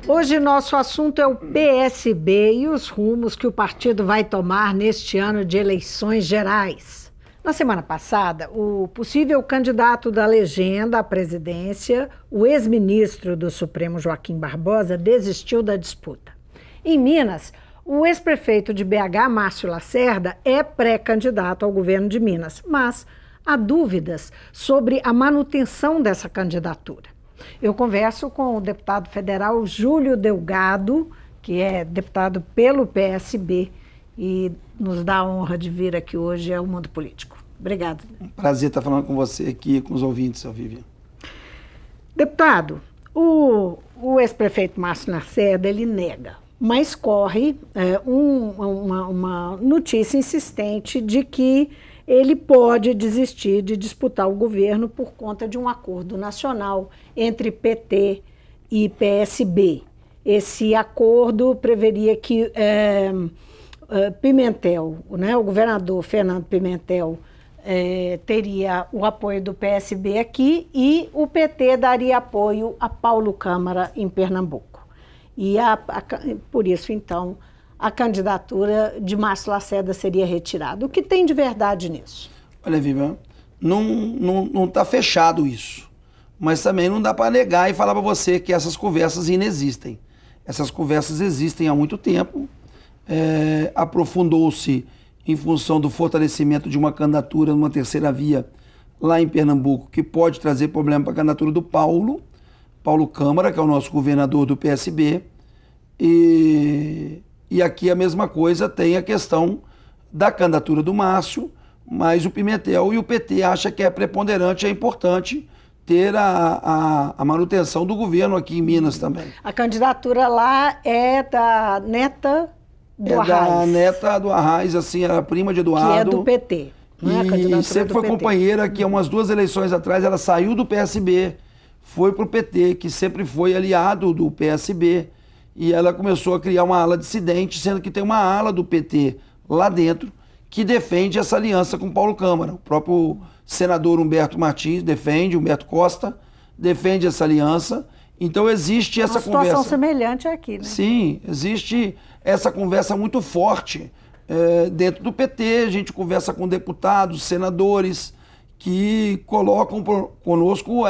Hoje nosso assunto é o PSB e os rumos que o partido vai tomar neste ano de eleições gerais. Na semana passada, o possível candidato da legenda à presidência, o ex-ministro do Supremo Joaquim Barbosa, desistiu da disputa. Em Minas, o ex-prefeito de BH, Márcio Lacerda, é pré-candidato ao governo de Minas, mas há dúvidas sobre a manutenção dessa candidatura. Eu converso com o deputado federal Júlio Delgado, que é deputado pelo PSB e nos dá a honra de vir aqui hoje ao Mundo Político. Obrigada. Um prazer estar falando com você aqui, com os ouvintes, Vivian. Deputado, o ex-prefeito Márcio Lacerda, ele nega, mas corre uma notícia insistente de que ele pode desistir de disputar o governo por conta de um acordo nacional entre PT e PSB. Esse acordo preveria que Pimentel, né, o governador Fernando Pimentel, teria o apoio do PSB aqui e o PT daria apoio a Paulo Câmara em Pernambuco. E por isso, então, a candidatura de Márcio Lacerda seria retirada. O que tem de verdade nisso? Olha, Vivian, não está fechado isso. Mas também não dá para negar e falar para você que essas conversas inexistem. Essas conversas existem há muito tempo. Aprofundou-se em função do fortalecimento de uma candidatura numa terceira via lá em Pernambuco, que pode trazer problema para a candidatura do Paulo Câmara, que é o nosso governador do PSB. E aqui a mesma coisa, tem a questão da candidatura do Márcio, mas o Pimentel e o PT acham que é preponderante, é importante ter a manutenção do governo aqui em Minas também. A candidatura lá é da neta do Arraes. É da neta do Arraes, assim, a prima de Eduardo. Que é do PT. E sempre foi companheira, que há umas 2 eleições atrás ela saiu do PSB, foi para o PT, que sempre foi aliado do PSB. E ela começou a criar uma ala dissidente, sendo que tem uma ala do PT lá dentro que defende essa aliança com Paulo Câmara. O próprio senador Humberto Martins defende, Humberto Costa defende essa aliança. Então existe essa conversa. Uma situação semelhante aqui, né? Sim, existe essa conversa muito forte dentro do PT. A gente conversa com deputados, senadores que colocam conosco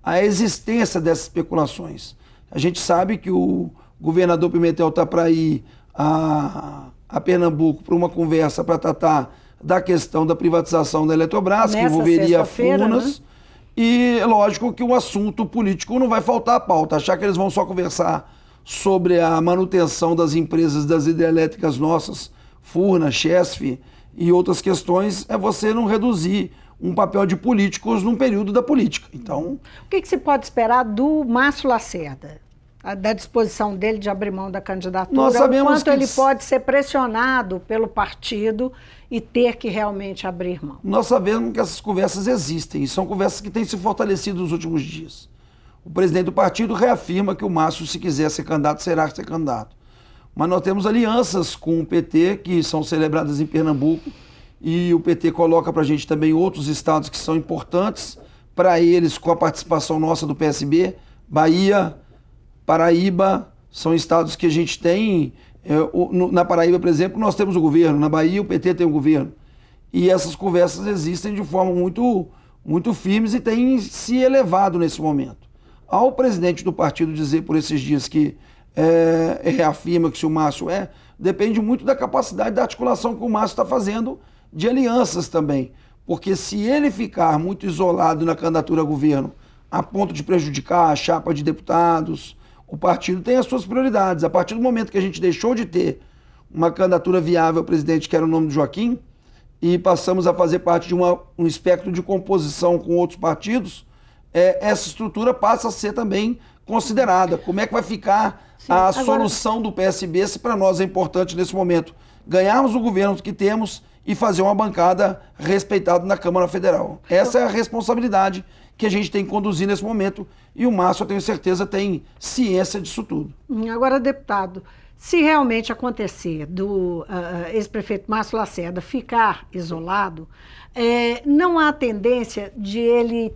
a existência dessas especulações. A gente sabe que o governador Pimentel está para ir a Pernambuco para uma conversa para tratar da questão da privatização da Eletrobras, que envolveria Furnas. Né? E é lógico que o assunto político não vai faltar à pauta. Achar que eles vão só conversar sobre a manutenção das empresas das hidrelétricas nossas, Furnas, Chesf e outras questões, é você não reduzir um papel de políticos num período da política. Então, o que se pode esperar do Márcio Lacerda? Da disposição dele de abrir mão da candidatura? Nós sabemos o quanto ele pode ser pressionado pelo partido e ter que realmente abrir mão? Nós sabemos que essas conversas existem e são conversas que têm se fortalecido nos últimos dias. O presidente do partido reafirma que o Márcio, se quiser ser candidato, será ser candidato. Mas nós temos alianças com o PT que são celebradas em Pernambuco. E o PT coloca para a gente também outros estados que são importantes para eles, com a participação nossa do PSB. Bahia, Paraíba, são estados que a gente tem. Na Paraíba, por exemplo, nós temos o governo. Na Bahia, o PT tem o governo. E essas conversas existem de forma muito firmes e têm se elevado nesse momento. Ao presidente do partido dizer por esses dias que reafirma que se o Márcio depende muito da capacidade da articulação que o Márcio está fazendo de alianças também, porque se ele ficar muito isolado na candidatura a governo, a ponto de prejudicar a chapa de deputados, o partido tem as suas prioridades. A partir do momento que a gente deixou de ter uma candidatura viável ao presidente, que era o nome do Joaquim, e passamos a fazer parte de um espectro de composição com outros partidos, essa estrutura passa a ser também considerada. Como é que vai ficar solução do PSB, se para nós é importante nesse momento ganharmos o governo que temos e fazer uma bancada respeitada na Câmara Federal. Essa é a responsabilidade que a gente tem que conduzir nesse momento e o Márcio, eu tenho certeza, tem ciência disso tudo. Agora, deputado, se realmente acontecer do ex-prefeito Márcio Lacerda ficar isolado, não há tendência de ele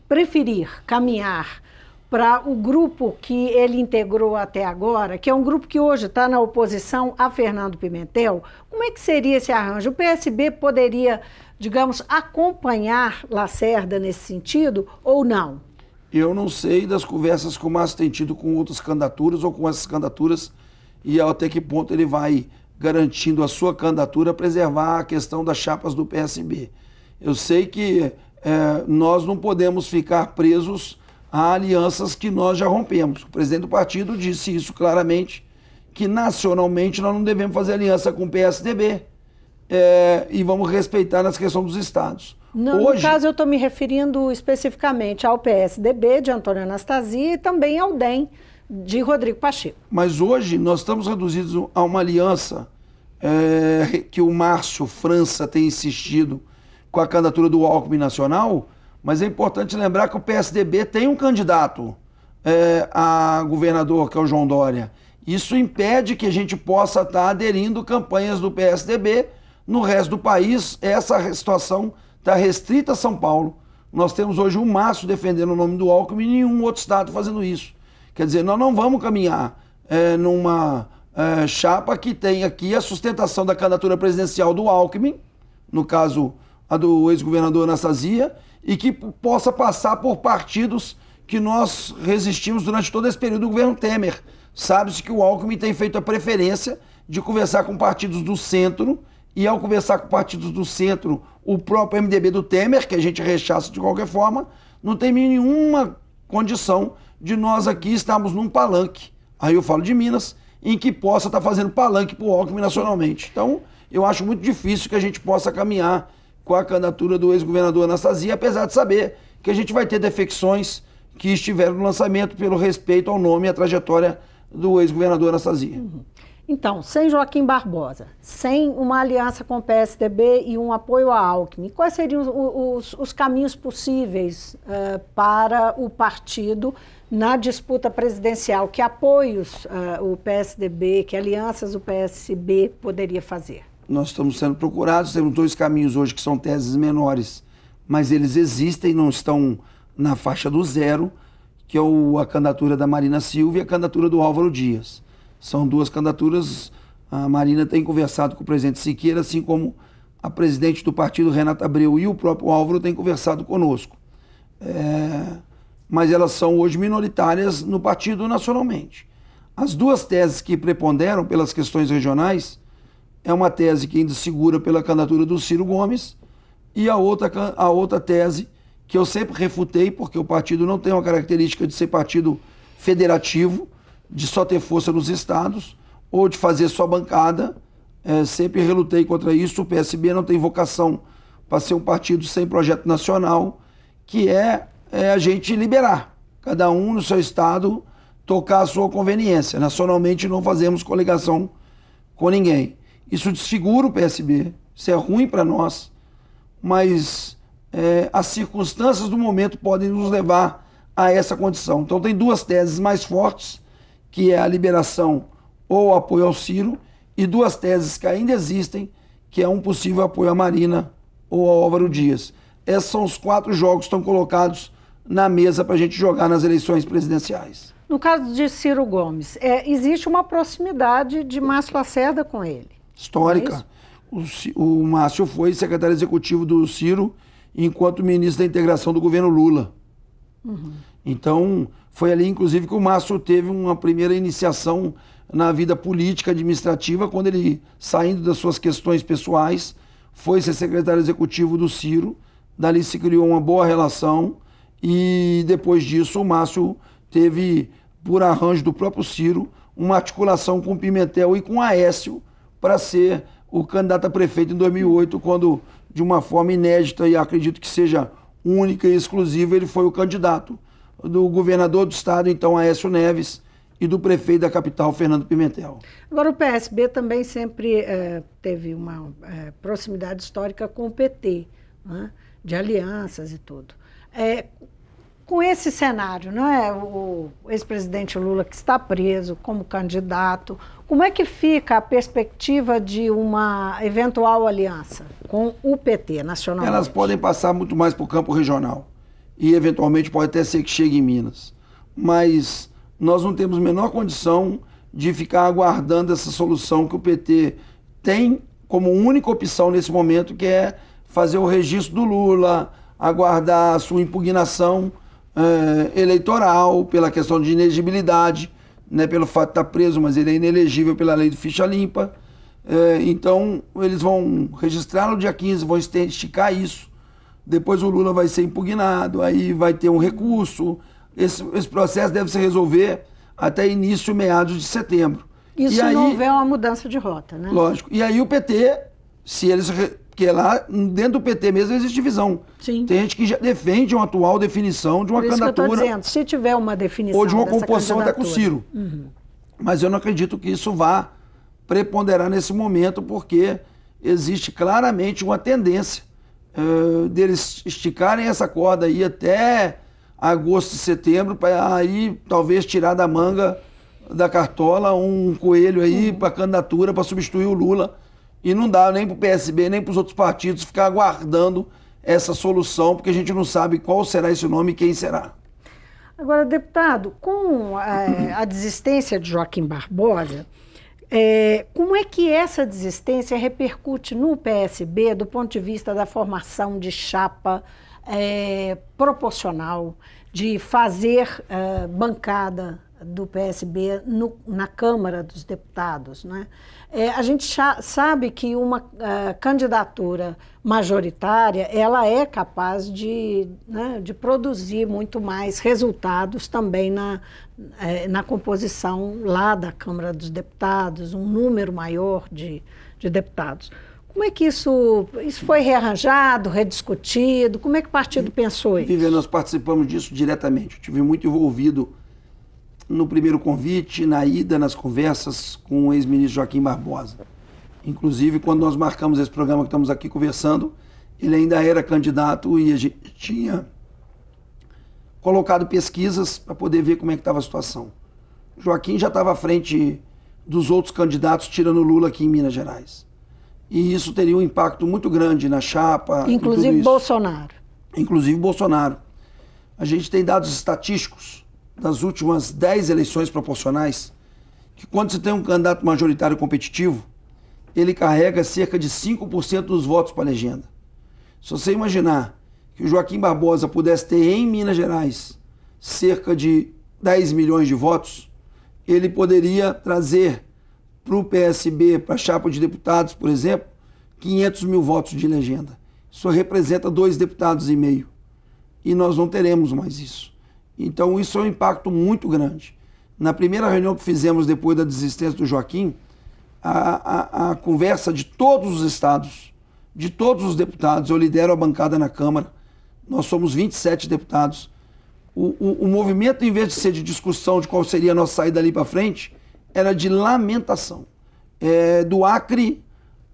preferir caminhar para o grupo que ele integrou até agora, que é um grupo que hoje está na oposição a Fernando Pimentel, como é que seria esse arranjo? O PSB poderia, digamos, acompanhar Lacerda nesse sentido ou não? Eu não sei das conversas que o Márcio tem tido com outras candidaturas ou com essas candidaturas e até que ponto ele vai garantindo a sua candidatura preservar a questão das chapas do PSB. Eu sei que nós não podemos ficar presos a alianças que nós já rompemos. O presidente do partido disse isso claramente, que nacionalmente nós não devemos fazer aliança com o PSDB e vamos respeitar nas questões dos estados. No caso, eu estou me referindo especificamente ao PSDB de Antônio Anastasia e também ao DEM de Rodrigo Pacheco. Mas hoje nós estamos reduzidos a uma aliança que o Márcio França tem insistido com a candidatura do Alckmin nacional, mas é importante lembrar que o PSDB tem um candidato a governador, que é o João Dória. Isso impede que a gente possa estar aderindo campanhas do PSDB no resto do país. Essa situação está restrita a São Paulo. Nós temos hoje um Márcio defendendo o nome do Alckmin e nenhum outro estado fazendo isso. Quer dizer, nós não vamos caminhar numa chapa que tem aqui a sustentação da candidatura presidencial do Alckmin, no caso a do ex-governador Anastasia, e que possa passar por partidos que nós resistimos durante todo esse período do governo Temer. Sabe-se que o Alckmin tem feito a preferência de conversar com partidos do centro, e ao conversar com partidos do centro, o próprio MDB do Temer, que a gente rechaça de qualquer forma, não tem nenhuma condição de nós aqui estarmos num palanque, aí eu falo de Minas, em que possa estar fazendo palanque para o Alckmin nacionalmente. Então, eu acho muito difícil que a gente possa caminhar com a candidatura do ex-governador Anastasia, apesar de saber que a gente vai ter defecções que estiveram no lançamento pelo respeito ao nome e à trajetória do ex-governador Anastasia. Então, sem Joaquim Barbosa, sem uma aliança com o PSDB e um apoio a Alckmin, quais seriam os caminhos possíveis para o partido na disputa presidencial? Que apoios o PSDB, que alianças o PSB poderia fazer? Nós estamos sendo procurados, temos dois caminhos hoje que são teses menores, mas eles existem, não estão na faixa do zero, que é a candidatura da Marina Silva e a candidatura do Álvaro Dias. São duas candidaturas, a Marina tem conversado com o presidente Siqueira, assim como a presidente do partido, Renata Abreu, e o próprio Álvaro têm conversado conosco. Mas elas são hoje minoritárias no partido nacionalmente. As duas teses que preponderam pelas questões regionais é uma tese que ainda segura pela candidatura do Ciro Gomes e a outra tese que eu sempre refutei, porque o partido não tem uma característica de ser partido federativo, de só ter força nos estados ou de fazer só bancada. Sempre relutei contra isso. O PSB não tem vocação para ser um partido sem projeto nacional, que é a gente liberar, cada um no seu estado tocar a sua conveniência. Nacionalmente não fazemos coligação com ninguém. Isso desfigura o PSB, isso é ruim para nós, mas as circunstâncias do momento podem nos levar a essa condição. Então tem duas teses mais fortes, que é a liberação ou apoio ao Ciro, e duas teses que ainda existem, que é um possível apoio à Marina ou ao Álvaro Dias. Esses são os 4 jogos que estão colocados na mesa para a gente jogar nas eleições presidenciais. No caso de Ciro Gomes, existe uma proximidade de Márcio Lacerda com ele? Histórica. O Márcio foi secretário executivo do Ciro enquanto ministro da integração do governo Lula. Então, foi ali, inclusive, que o Márcio teve uma primeira iniciação na vida política administrativa, quando ele, saindo das suas questões pessoais, foi ser secretário executivo do Ciro. Dali se criou uma boa relação e, depois disso, o Márcio teve, por arranjo do próprio Ciro, uma articulação com o Pimentel e com o Aécio para ser o candidato a prefeito em 2008, quando, de uma forma inédita e acredito que seja única e exclusiva, ele foi o candidato do governador do estado, então Aécio Neves, e do prefeito da capital, Fernando Pimentel. Agora, o PSB também sempre teve uma proximidade histórica com o PT, né, de alianças e tudo. Com esse cenário, não é? O ex-presidente Lula, que está preso como candidato, como é que fica a perspectiva de uma eventual aliança com o PT nacional? Elas podem passar muito mais para o campo regional e, eventualmente, pode até ser que chegue em Minas. mas nós não temos a menor condição de ficar aguardando essa solução que o PT tem como única opção nesse momento, que é fazer o registro do Lula, aguardar a sua impugnação eleitoral pela questão de inegibilidade, né, pelo fato de estar preso, mas ele é inelegível pela lei do ficha limpa. Então, eles vão registrar no dia 15, vão esticar isso. Depois o Lula vai ser impugnado, aí vai ter um recurso. Esse processo deve se resolver até início, meados de setembro. Isso se não houver uma mudança de rota, né? Lógico. E aí o PT, se eles... Porque lá, dentro do PT mesmo, existe divisão. Sim. Tem gente que já defende uma atual definição de uma candidatura. Que eu estou dizendo, se tiver uma definição ou de uma composição até com o Ciro. Uhum. Mas eu não acredito que isso vá preponderar nesse momento, porque existe claramente uma tendência deles esticarem essa corda aí até agosto e setembro, para aí talvez tirar da manga da cartola um coelho aí para candidatura, para substituir o Lula. E não dá nem para o PSB, nem para os outros partidos ficar aguardando essa solução, porque a gente não sabe qual será esse nome e quem será. Agora, deputado, com a desistência de Joaquim Barbosa, como é que essa desistência repercute no PSB do ponto de vista da formação de chapa proporcional, de fazer bancada do PSB na Câmara dos Deputados, né? A gente sabe que uma candidatura majoritária ela é capaz de produzir muito mais resultados também na composição lá da Câmara dos Deputados, um número maior de deputados. Como é que isso foi rearranjado, rediscutido? Como é que o partido pensou isso? Viviane, nós participamos disso diretamente. Eu estive muito envolvido no primeiro convite, na ida, nas conversas com o ex-ministro Joaquim Barbosa. Inclusive, quando nós marcamos esse programa que estamos aqui conversando, ele ainda era candidato e a gente tinha colocado pesquisas para poder ver como é que estava a situação. Joaquim já estava à frente dos outros candidatos, tirando o Lula aqui em Minas Gerais. E isso teria um impacto muito grande na chapa. Inclusive Bolsonaro. Inclusive Bolsonaro. A gente tem dados estatísticos das últimas 10 eleições proporcionais, que quando você tem um candidato majoritário competitivo, ele carrega cerca de 5% dos votos para a legenda. Se você imaginar que o Joaquim Barbosa pudesse ter em Minas Gerais cerca de 10 milhões de votos, ele poderia trazer para o PSB, para a chapa de deputados, por exemplo, 500 mil votos de legenda. Isso representa 2,5 deputados. E nós não teremos mais isso. Então isso é um impacto muito grande. Na primeira reunião que fizemos depois da desistência do Joaquim, a conversa de todos os estados, de todos os deputados, eu lidero a bancada na Câmara, nós somos 27 deputados. O movimento, em vez de ser de discussão de qual seria a nossa saída ali para frente, era de lamentação. Do Acre,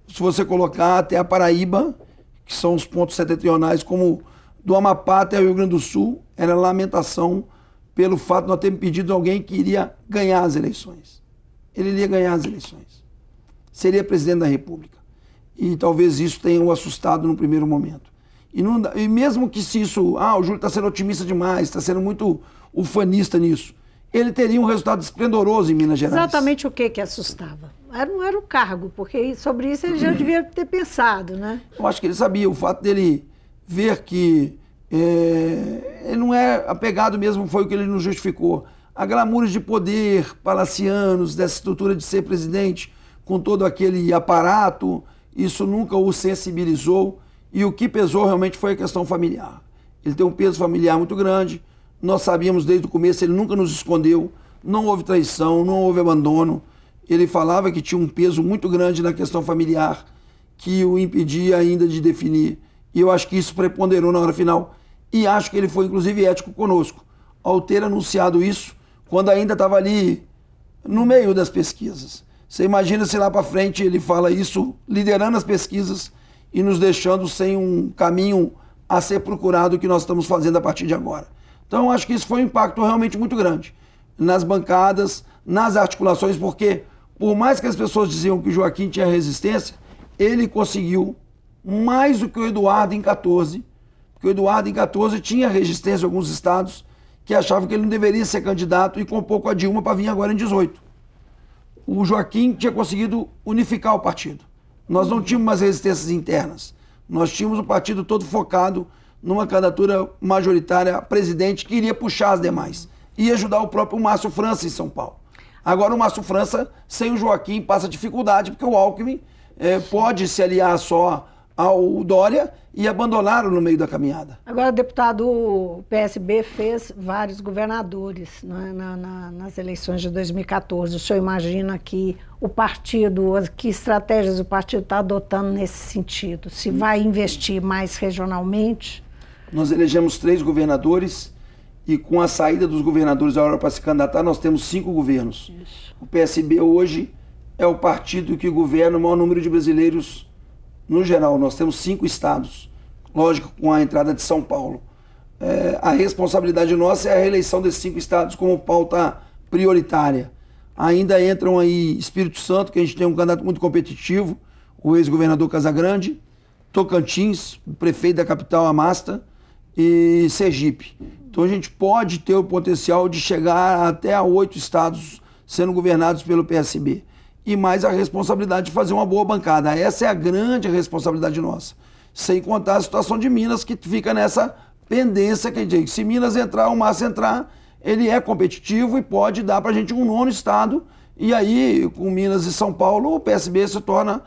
se você colocar até a Paraíba, que são os pontos setentrionais, como do Amapá até o Rio Grande do Sul, era lamentação pelo fato de nós termos pedido a alguém que iria ganhar as eleições. Ele iria ganhar as eleições. Seria presidente da República. E talvez isso tenha o assustado no primeiro momento. E mesmo que se isso... o Júlio está sendo otimista demais, está sendo muito ufanista nisso. Ele teria um resultado esplendoroso em Minas Gerais. Exatamente o que assustava? Não era o cargo, porque sobre isso ele já devia ter pensado, né? Eu acho que ele sabia. O fato dele ver que ele não é apegado mesmo, foi o que ele nos justificou. A glamour de poder, palacianos, dessa estrutura de ser presidente, com todo aquele aparato, isso nunca o sensibilizou. E o que pesou realmente foi a questão familiar. Ele tem um peso familiar muito grande. Nós sabíamos desde o começo, ele nunca nos escondeu. Não houve traição, não houve abandono. Ele falava que tinha um peso muito grande na questão familiar, que o impedia ainda de definir. E eu acho que isso preponderou na hora final. E acho que ele foi, inclusive, ético conosco, ao ter anunciado isso, quando ainda estava ali no meio das pesquisas. Você imagina se lá para frente ele fala isso, liderando as pesquisas e nos deixando sem um caminho a ser procurado que nós estamos fazendo a partir de agora. Então, acho que isso foi um impacto realmente muito grande nas bancadas, nas articulações, porque por mais que as pessoas diziam que o Joaquim tinha resistência, ele conseguiu mais do que o Eduardo em 14, porque o Eduardo em 14 tinha resistência em alguns estados que achavam que ele não deveria ser candidato e compor com a Dilma para vir agora em 18. O Joaquim tinha conseguido unificar o partido. Nós não tínhamos mais resistências internas. Nós tínhamos o partido todo focado numa candidatura majoritária a presidente que iria puxar as demais. E ajudar o próprio Márcio França em São Paulo. Agora o Márcio França, sem o Joaquim, passa dificuldade, porque o Alckmin pode se aliar só ao Dória e abandonaram no meio da caminhada. Agora, deputado, o PSB fez vários governadores, né, nas eleições de 2014. O senhor imagina que o partido, que estratégias o partido está adotando nesse sentido? Se vai investir mais regionalmente? Nós elegemos 3 governadores e com a saída dos governadores a hora para se candidatar, nós temos 5 governos. Isso. O PSB hoje é o partido que governa o maior número de brasileiros no geral. Nós temos 5 estados, lógico, com a entrada de São Paulo. A responsabilidade nossa é a reeleição desses 5 estados como pauta prioritária. Ainda entram aí Espírito Santo, que a gente tem um candidato muito competitivo, o ex-governador Casagrande, Tocantins, o prefeito da capital Amasta, e Sergipe. Então a gente pode ter o potencial de chegar até a 8 estados sendo governados pelo PSB. E mais a responsabilidade de fazer uma boa bancada. Essa é a grande responsabilidade nossa. Sem contar a situação de Minas, que fica nessa pendência, que diz, se Minas entrar, o Márcio entrar, ele é competitivo e pode dar para a gente um 9º estado. E aí, com Minas e São Paulo, o PSB se torna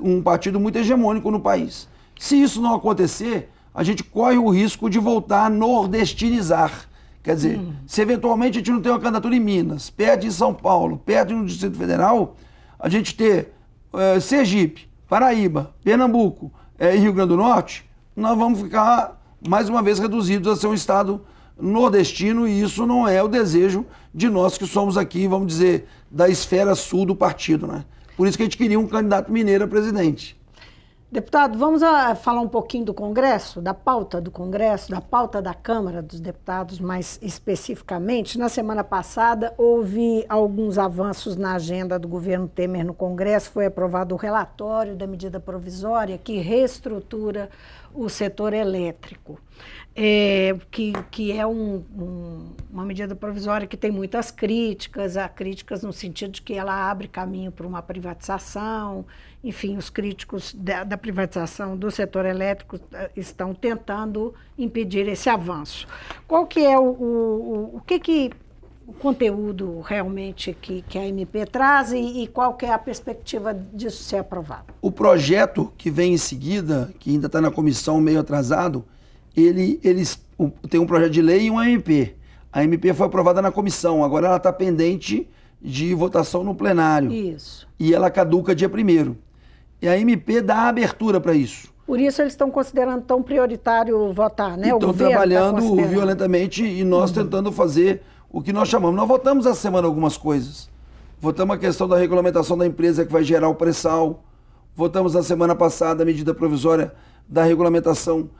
um partido muito hegemônico no país. Se isso não acontecer, a gente corre o risco de voltar a nordestinizar. Quer dizer, se eventualmente a gente não tem uma candidatura em Minas, perde em São Paulo, perde no Distrito Federal, a gente ter Sergipe, Paraíba, Pernambuco e Rio Grande do Norte, nós vamos ficar mais uma vez reduzidos a ser um estado nordestino, e isso não é o desejo de nós que somos aqui, vamos dizer, da esfera sul do partido, né? Por isso que a gente queria um candidato mineiro a presidente. Deputado, vamos falar um pouquinho do Congresso, da pauta do Congresso, da pauta da Câmara dos Deputados, mais especificamente. Na semana passada, houve alguns avanços na agenda do governo Temer no Congresso. Foi aprovado o relatório da medida provisória que reestrutura o setor elétrico, que é uma medida provisória que tem muitas críticas, há críticas no sentido de que ela abre caminho para uma privatização. Enfim, os críticos da privatização do setor elétrico estão tentando impedir esse avanço. Qual que é o conteúdo realmente que a MP traz e qual que é a perspectiva disso ser aprovado? O projeto que vem em seguida, que ainda está na comissão meio atrasado, eles tem um projeto de lei e uma MP. A MP foi aprovada na comissão, agora ela está pendente de votação no plenário. Isso. E ela caduca dia 1º. E a MP dá abertura para isso. Por isso eles estão considerando tão prioritário votar, né? Estão trabalhando violentamente e nós tentando fazer o que nós chamamos. Nós votamos essa semana algumas coisas. Votamos a questão da regulamentação da empresa que vai gerar o pré-sal. Votamos na semana passada a medida provisória da regulamentação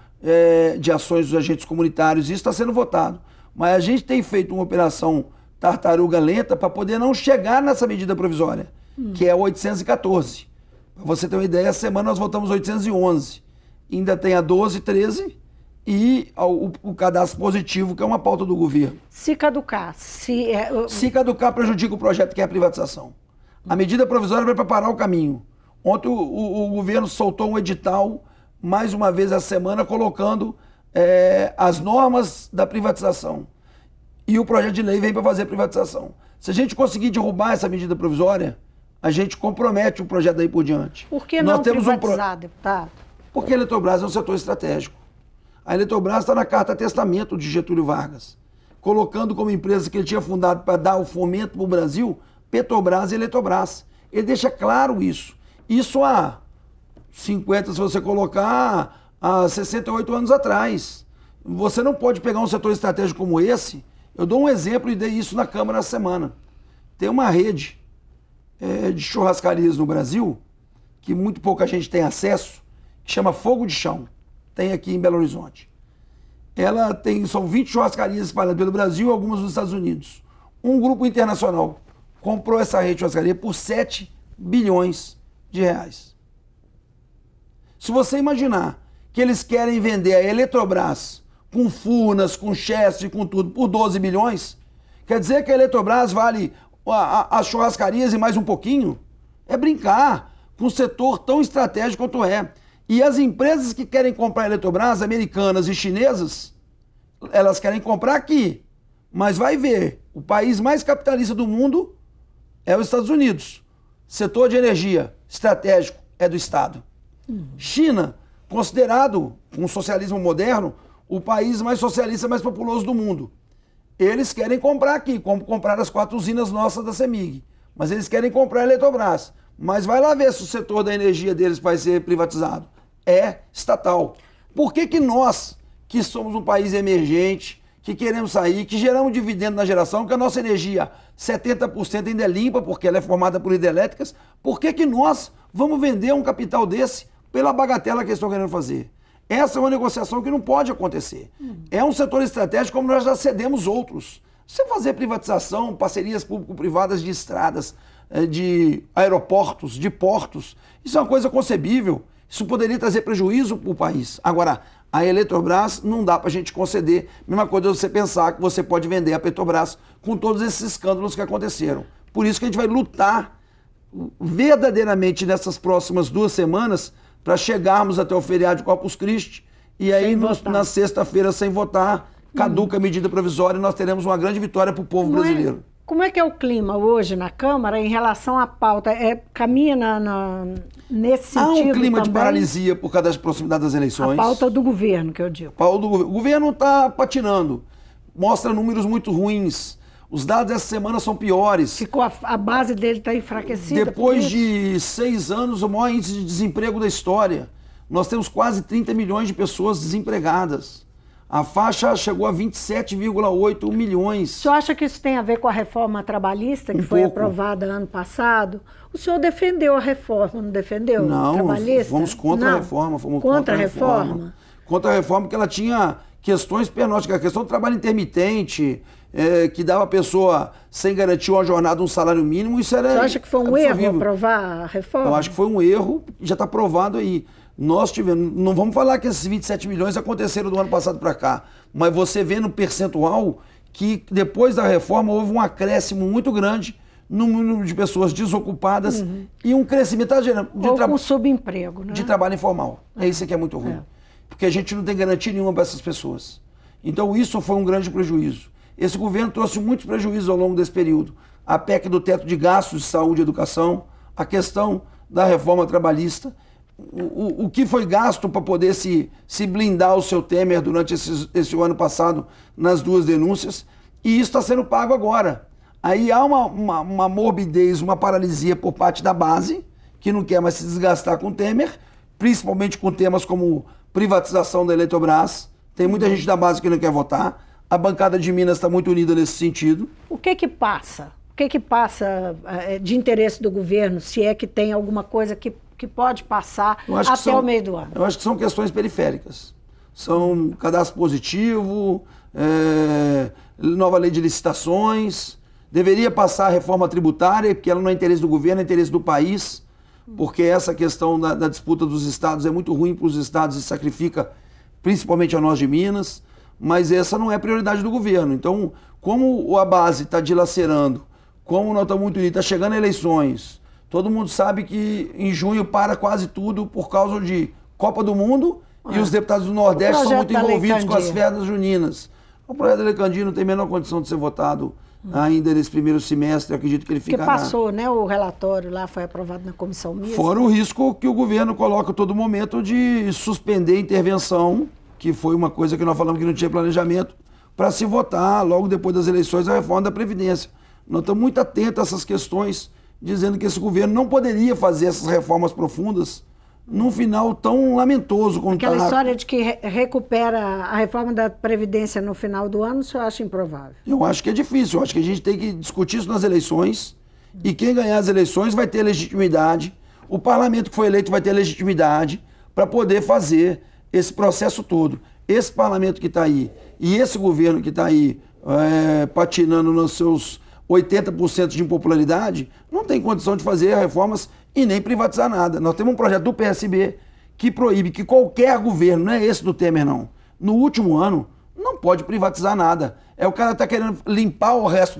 de ações dos agentes comunitários. Isso está sendo votado. Mas a gente tem feito uma operação tartaruga lenta para poder não chegar nessa medida provisória, que é 814. Para você ter uma ideia, essa semana nós votamos 811. Ainda tem a 1213 e o cadastro positivo, que é uma pauta do governo. Se caducar. Se caducar, prejudica o projeto, que é a privatização. A medida provisória vai preparar o caminho. Ontem o governo soltou um edital, mais uma vez essa semana, colocando as normas da privatização. E o projeto de lei vem para fazer a privatização. Se a gente conseguir derrubar essa medida provisória, a gente compromete o projeto daí por diante. Por que não privatizar, deputado? Porque a Eletrobras é um setor estratégico. A Eletrobras está na carta testamento de Getúlio Vargas, colocando como empresa que ele tinha fundado para dar o fomento para o Brasil, Petrobras e Eletrobras. Ele deixa claro isso. Isso há 50, se você colocar, há 68 anos atrás. Você não pode pegar um setor estratégico como esse. Eu dou um exemplo e dei isso na Câmara essa semana. Tem uma rede de churrascarias no Brasil, que muito pouca gente tem acesso, que chama Fogo de Chão. Tem aqui em Belo Horizonte. São 20 churrascarias espalhadas pelo Brasil e algumas nos Estados Unidos. Um grupo internacional comprou essa rede de churrascaria por 7 bilhões de reais. Se você imaginar que eles querem vender a Eletrobras com Furnas, com Chesf, com tudo, por 12 bilhões? Quer dizer que a Eletrobras vale as churrascarias e mais um pouquinho? É brincar com um setor tão estratégico quanto é. E as empresas que querem comprar a Eletrobras, americanas e chinesas, elas querem comprar aqui. Mas vai ver, o país mais capitalista do mundo é os Estados Unidos. Setor de energia estratégico é do Estado. China, considerado, com o socialismo moderno, o país mais socialista, mais populoso do mundo. Eles querem comprar aqui, como comprar as 4 usinas nossas da CEMIG. Mas eles querem comprar a Eletrobras. Mas vai lá ver se o setor da energia deles vai ser privatizado. É estatal. Por que nós, que somos um país emergente, que queremos sair, que geramos dividendo na geração, que a nossa energia 70% ainda é limpa, porque ela é formada por hidrelétricas, por que nós vamos vender um capital desse pela bagatela que eles estão querendo fazer? Essa é uma negociação que não pode acontecer. É um setor estratégico como nós já cedemos outros. Você fazer privatização, parcerias público-privadas de estradas, de aeroportos, de portos, isso é uma coisa concebível. Isso poderia trazer prejuízo para o país. Agora, a Eletrobras não dá para a gente conceder. Mesma coisa você pensar que você pode vender a Petrobras com todos esses escândalos que aconteceram. Por isso que a gente vai lutar verdadeiramente nessas próximas 2 semanas para chegarmos até o feriado de Corpus Christi e aí na sexta-feira, sem votar, caduca a medida provisória e nós teremos uma grande vitória para o povo brasileiro. Como é que é o clima hoje na Câmara em relação à pauta? Caminha nesse sentido? Há um clima também de paralisia por causa da proximidade das eleições. A pauta do governo, que eu digo. O governo está patinando, mostra números muito ruins. Os dados dessa semana são piores. A base dele está enfraquecida. Depois de 6 anos, o maior índice de desemprego da história. Nós temos quase 30 milhões de pessoas desempregadas. A faixa chegou a 27,8 milhões. O senhor acha que isso tem a ver com a reforma trabalhista que foi aprovada ano passado? O senhor defendeu a reforma, não defendeu? Não, trabalhista? Fomos contra a reforma. Contra a reforma? Contra a reforma porque ela tinha questões pernósticas. A questão do trabalho intermitente, que dava a pessoa sem garantir uma jornada, um salário mínimo, isso era... Você acha que foi um erro aprovar a reforma? Eu acho que foi um erro, já está provado aí. Nós tivemos, não vamos falar que esses 27 milhões aconteceram do ano passado para cá, mas você vê no percentual que depois da reforma houve um acréscimo muito grande no número de pessoas desocupadas e um crescimento com subemprego, né? De trabalho informal. É isso que é muito ruim. Porque a gente não tem garantia nenhuma para essas pessoas. Então isso foi um grande prejuízo. Esse governo trouxe muitos prejuízos ao longo desse período. A PEC do teto de gastos de saúde e educação, a questão da reforma trabalhista, o que foi gasto para poder se blindar o seu Temer durante esse ano passado nas 2 denúncias, e isso está sendo pago agora. Aí há uma morbidez, uma paralisia por parte da base, que não quer mais se desgastar com o Temer, principalmente com temas como privatização da Eletrobras. Tem muita gente da base que não quer votar. A bancada de Minas está muito unida nesse sentido. O que passa? O que passa de interesse do governo, se é que tem alguma coisa que pode passar até o meio do ano? Eu acho que são questões periféricas. São cadastro positivo, nova lei de licitações, deveria passar a reforma tributária, porque ela não é interesse do governo, é interesse do país, porque essa questão da disputa dos estados é muito ruim para os estados e sacrifica principalmente a nós de Minas, mas essa não é prioridade do governo. Então, como a base está dilacerando, como nós estamos muito unidos, está chegando eleições, todo mundo sabe que em junho para quase tudo por causa de Copa do Mundo e os deputados do Nordeste são muito envolvidos com as festas juninas. O projeto da Lei Candir não tem a menor condição de ser votado ainda nesse primeiro semestre, eu acredito que ele ficará. Porque passou, né? O relatório lá foi aprovado na comissão mista. Fora o risco que o governo coloca a todo momento de suspender a intervenção, que foi uma coisa que nós falamos que não tinha planejamento, para se votar logo depois das eleições a reforma da Previdência. Nós estamos muito atentos a essas questões, dizendo que esse governo não poderia fazer essas reformas profundas num final tão lamentoso como Aquela história de que recupera a reforma da Previdência no final do ano, o senhor acha improvável? Eu acho que é difícil, eu acho que a gente tem que discutir isso nas eleições, e quem ganhar as eleições vai ter legitimidade, o parlamento que foi eleito vai ter legitimidade para poder fazer esse processo todo. Esse parlamento que está aí e esse governo que está aí patinando nos seus 80% de impopularidade, não tem condição de fazer reformas e nem privatizar nada. Nós temos um projeto do PSB que proíbe que qualquer governo, não é esse do Temer não, no último ano, Não pode privatizar nada. O cara tá querendo limpar o resto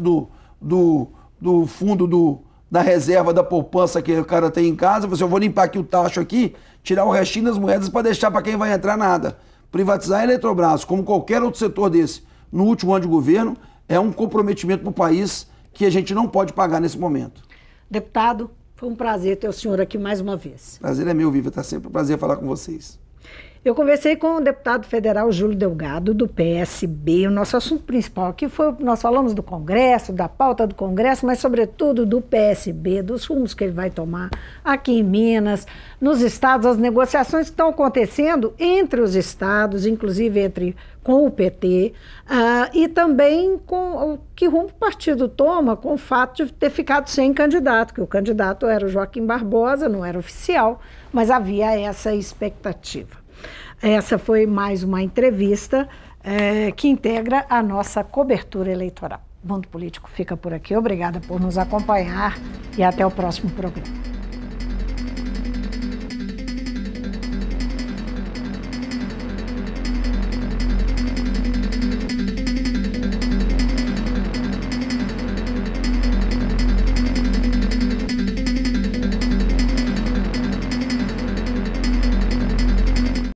do fundo da reserva da poupança que o cara tem em casa. Eu vou limpar aqui o tacho aqui, tirar o restinho das moedas para deixar para quem vai entrar nada. Privatizar a Eletrobras, como qualquer outro setor desse, no último ano de governo, é um comprometimento para o país que a gente não pode pagar nesse momento. Deputado, foi um prazer ter o senhor aqui mais uma vez. Prazer é meu, Viva. Tá sempre um prazer falar com vocês. Eu conversei com o deputado federal Júlio Delgado, do PSB. O nosso assunto principal aqui foi, nós falamos do Congresso, da pauta do Congresso, mas sobretudo do PSB, dos rumos que ele vai tomar aqui em Minas, nos estados, as negociações que estão acontecendo entre os estados, inclusive com o PT, e também com o que rumo o partido toma com o fato de ter ficado sem candidato, que o candidato era o Joaquim Barbosa, não era oficial, mas havia essa expectativa. Essa foi mais uma entrevista que integra a nossa cobertura eleitoral. O Mundo Político fica por aqui. Obrigada por nos acompanhar e até o próximo programa.